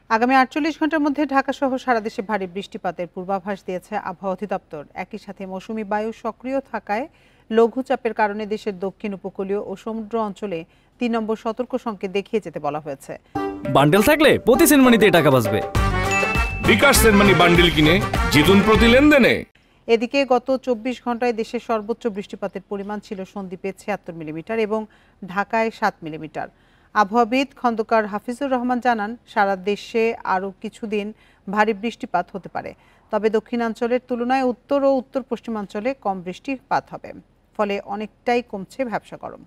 আগামী ৪৮ ঘন্টার মধ্যে ঢাকাসহ সারা দেশে ভারী বৃষ্টিপাতের পূর্বাভাস দিয়েছে আবহাওয়া অধিদপ্তর। একই সাথে মৌসুমি বায়ু সক্রিয় থাকায় লঘুচাপের কারণে দেশের দক্ষিণ উপকূলীয় ও সমুদ্র অঞ্চলে ৩ নম্বর সতর্ক সংকেত দেখিয়ে যেতে বলা হয়েছে। বান্ডেল থাকলে প্রতি সেনমানিতে টাকা বাঁচবে। বিকাশ সেনমানি বান্ডেল কিনে জিতুন প্রতি লেনদেনে। এদিকে গত ২৪ ঘন্টায় দেশের সর্বোচ্চ বৃষ্টিপাতের পরিমাণ ছিল সন্দ্বীপে ৭৬ মিলিমিটার এবং ঢাকায় ৭ মিলিমিটার। আবহাওয়াবিদ খন্দকার হাফিজুর রহমান জানান, সারা দেশে আরও কিছুদিন ভারী বৃষ্টিপাত হতে পারে, তবে দক্ষিণাঞ্চলের তুলনায় উত্তর ও উত্তর পশ্চিমাঞ্চলে কম বৃষ্টিপাত হবে, ফলে অনেকটাই কমছে ভ্যাপসা গরম।